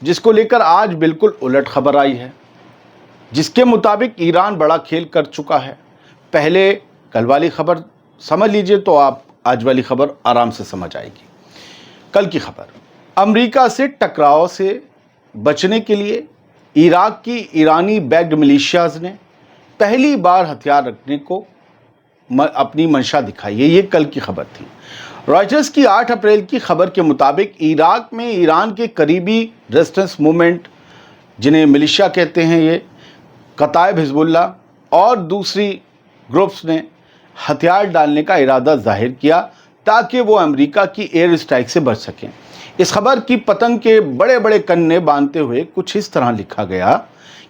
جس کو لے کر آج بالکل الٹ خبر آئی ہے، جس کے مطابق ایران بڑا کھیل کر چکا ہے۔ پہلے کل والی خبر سمجھ لیجئے تو آپ آج والی خبر آرام سے سمجھ آئے گی۔ کل کی خبر، امریکہ سے ٹکراؤ سے بچنے کے لیے عراق کی ایرانی بیکڈ ملیشیاز نے پہلی بار ہتھیار رکھنے کو اپنی منشا دکھائی ہے۔ یہ کل کی خبر تھی۔ رائٹرز کی 8 اپریل کی خبر کے مطابق عراق میں ایران کے قریبی ریزسٹنس موومنٹ، جنہیں ملیشیا کہتے ہیں، یہ کتائب حزب اللہ اور دوسری گروپس نے ہتھیار ڈالنے کا ارادہ ظاہر کیا تاکہ وہ امریکہ کی ایئر اسٹرائک سے بچ سکیں۔ اس خبر کی پتنگ کے بڑے بڑے کننے باندھتے ہوئے کچھ اس طرح لکھا گیا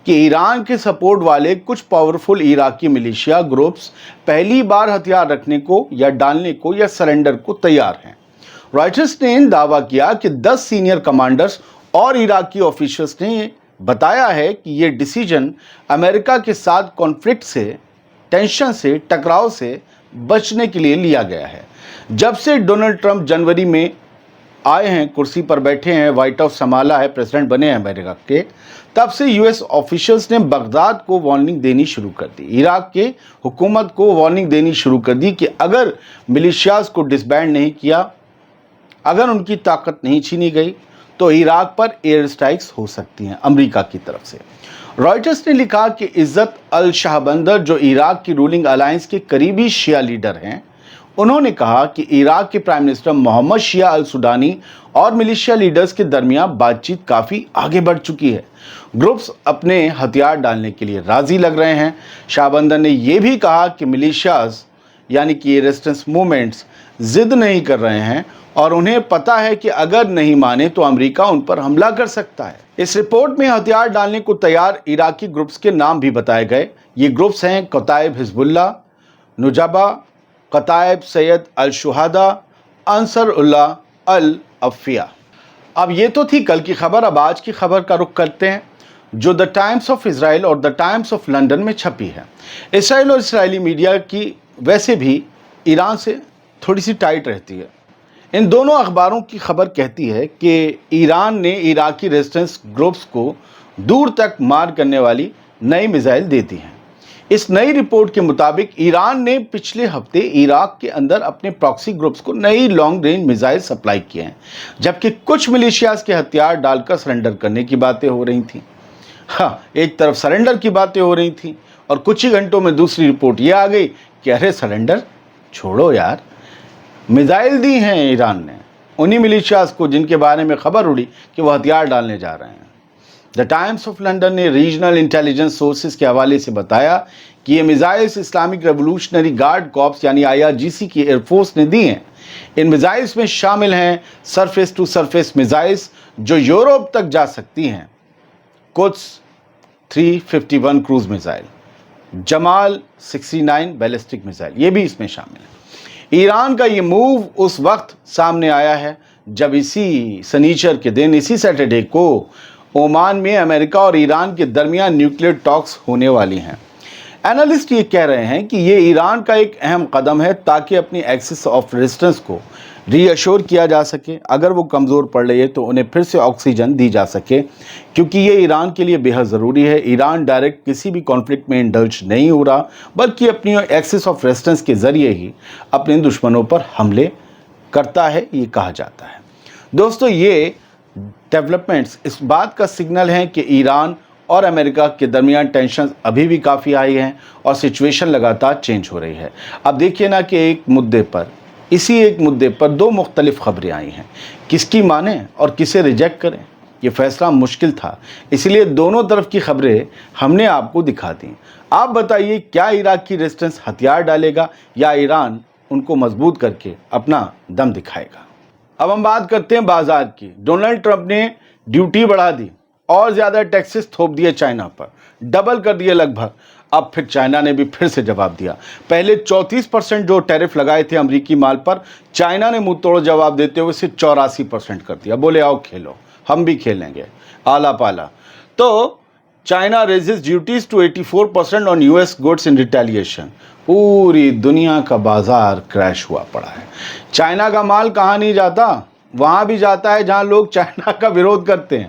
کہ ایران کے سپورٹ والے کچھ پاورفل عراقی ملیشیا گروپس پہلی بار ہتھیار رکھنے کو یا ڈالنے کو یا سرنڈر کو تیار ہیں۔ رائٹرز نے دعویٰ کیا کہ 10 سینئر کمانڈرز اور عراقی آفیشلز نے بتایا ہے کہ یہ ڈیسیجن امریکہ کے ساتھ کانفلکٹ سے، ٹینشن سے، ٹکراؤ سے بچنے کے لیے لیا گیا ہے۔ جب سے ڈونلڈ ٹرمپ جنوری میں آئے ہیں، کرسی پر بیٹھے ہیں، وائٹ ہاؤس سنبھالا ہے، پریزیڈنٹ بنے ہیں امریکہ کے، تب سے یو ایس آفیشلز نے بغداد کو وارننگ دینی شروع کر دی، عراق کے حکومت کو وارننگ دینی شروع کر دی کہ اگر ملیشیاز کو ڈسبینڈ نہیں کیا، اگر ان کی طاقت نہیں چھینی گئی تو عراق پر ایئر اسٹرائکس ہو سکتی ہیں امریکہ کی طرف سے۔ رائٹرز نے لکھا کہ عزت الشہبندر، جو عراق کی رولنگ الائنس کے قریبی شیعہ لیڈر ہیں، انہوں نے کہا کہ عراق کے پرائم منسٹر محمد شیعہ السودانی اور ملیشیا لیڈرز کے درمیان بات چیت کافی آگے بڑھ چکی ہے۔ گروپس اپنے ہتھیار ڈالنے کے لیے راضی لگ رہے ہیں۔ شہبندر نے یہ بھی کہا کہ ملیشیاز یعنی کہ ریزسٹنس موومنٹس ضد نہیں کر رہے ہیں اور انہیں پتہ ہے کہ اگر نہیں مانے تو امریکہ ان پر حملہ کر سکتا ہے۔ اس رپورٹ میں ہتھیار ڈالنے کو تیار عراقی گروپس کے نام بھی بتائے گئے۔ یہ گروپس ہیں کتائب حزب اللہ، نجبہ، کتائب سید الشہداء، انصار اللہ الافیہ۔ اب یہ تو تھی کل کی خبر۔ اب آج کی خبر کا رخ کرتے ہیں جو دا ٹائمز آف اسرائیل اور دا ٹائمز آف لنڈن میں چھپی ہے۔ اسرائیل اور اسرائیلی میڈیا کی ویسے بھی ایران سے تھوڑی سی ٹائٹ رہتی ہے۔ ان دونوں اخباروں کی خبر کہتی ہے کہ ایران نے عراقی ریزسٹنس گروپس کو دور تک مار کرنے والی نئی میزائل دے دی ہیں۔ اس نئی رپورٹ کے مطابق ایران نے پچھلے ہفتے عراق کے اندر اپنے پراکسی گروپس کو نئی لانگ رینج میزائل سپلائی کیے ہیں، جبکہ کچھ ملیشیاز کے ہتھیار ڈال کر سرنڈر کرنے کی باتیں ہو رہی تھیں۔ ہاں، ایک طرف سرنڈر کی باتیں ہو رہی تھیں اور کچھ ہی گھنٹوں میں دوسری رپورٹ یہ آ گئی کہ ارے سرنڈر چھوڑو یار، میزائل دی ہیں ایران نے انہی ملیشیاز کو جن کے بارے میں خبر اڑی کہ وہ ہتھیار ڈالنے جا رہے ہیں۔ دا ٹائمز آف لنڈن نے ریجنل انٹیلیجنس سورسز کے حوالے سے بتایا کہ یہ missiles Islamic Revolutionary Guard Corps یعنی IRGC کی ایئر فورس نے دی ہیں۔ ان میزائلز میں شامل ہیں سرفیس ٹو سرفیس میزائلز جو یورپ تک جا سکتی ہیں، Quds 351 cruise missile, Jamal 69 ballistic missile, یہ بھی اس میں شامل ہیں۔ ایران کا یہ موو اس وقت سامنے آیا ہے جب اسی سنیچر کے دن، اسی سیٹرڈے کو عمان میں امریکہ اور ایران کے درمیان نیوکلیئر ٹاکس ہونے والی ہیں۔ اینالسٹ یہ کہہ رہے ہیں کہ یہ ایران کا ایک اہم قدم ہے تاکہ اپنی ایکسس آف ریزسٹنس کو ری ایشور کیا جا سکے، اگر وہ کمزور پڑ رہی ہے تو انہیں پھر سے آکسیجن دی جا سکے، کیونکہ یہ ایران کے لیے بے حد ضروری ہے۔ ایران ڈائریکٹ کسی بھی کانفلکٹ میں انڈلج نہیں ہو رہا، بلکہ اپنی ایکسس آف ریزسٹنس کے ذریعے ہی اپنے دشمنوں پر حملے کرتا ہے، یہ کہا جاتا ہے۔ دوستو، یہ ڈیولپمنٹس اس بات کا سگنل ہیں کہ ایران اور امریکہ کے درمیان ٹینشن ابھی بھی کافی ہائی ہیں اور سچویشن لگاتار چینج ہو رہی ہے۔ اب دیکھیے نا کہ اسی ایک مدعے پر دو مختلف خبریں آئی ہیں، کس کی مانیں اور کسے ریجیکٹ کریں، یہ فیصلہ مشکل تھا، اس لیے دونوں طرف کی خبریں ہم نے آپ کو دکھا دیں۔ آپ بتائیے، کیا عراق کی ریزسٹنس ہتھیار ڈالے گا یا ایران ان کو مضبوط کر کے اپنا دم دکھائے گا؟ اب ہم بات کرتے ہیں بازار کی۔ ڈونلڈ ٹرمپ نے ڈیوٹی بڑھا دی اور زیادہ ٹیکسز تھوپ دیے چائنا پر، ڈبل کر دیے لگ بھگ۔ اب پھر چائنا نے بھی پھر سے جواب دیا۔ پہلے 34% جو ٹیرف لگائے تھے امریکی مال پر، چائنا نے منہ توڑ جواب دیتے ہوئے اسے 84% کر دیا۔ بولے آؤ کھیلو، ہم بھی کھیلیں گے آلا پالا۔ تو China raises duties to 84% on US goods in retaliation. پوری دنیا کا بازار کریش ہوا پڑا ہے۔ چائنا کا مال کہاں نہیں جاتا؟ وہاں بھی جاتا ہے جہاں لوگ چائنا کا ویرودھ کرتے ہیں،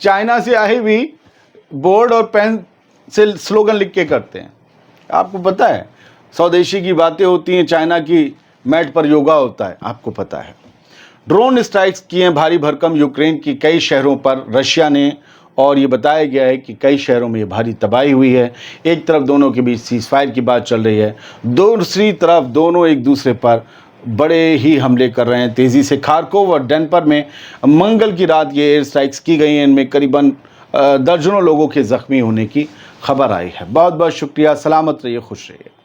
چائنا سے آئے بھی بورڈ اور پین سے سلوگن لکھ کے کرتے ہیں. آپ کو پتہ ہے سودیشی کی باتیں ہوتی ہیں, چائنا کی میٹ پر یوگا ہوتا ہے, آپ کو پتہ ہے. ڈرون اسٹرائکس کیے ہیں بھاری بھرکم یوکرین کی کئی شہروں پر رشیا نے, اور یہ بتایا گیا ہے کہ کئی شہروں میں یہ بھاری تباہی ہوئی ہے. ایک طرف دونوں کے بیچ سیز فائر کی بات چل رہی ہے, دوسری طرف دونوں ایک دوسرے پر بڑے ہی حملے کر رہے ہیں تیزی سے. خارکوو اور ڈنپر میں منگل کی رات یہ ایئر اسٹرائکس کی گئی ہیں. ان میں قریباً درجنوں لوگوں کے زخمی ہونے کی خبر آئی ہے. بہت بہت شکریہ. سلامت رہیے, خوش رہیے.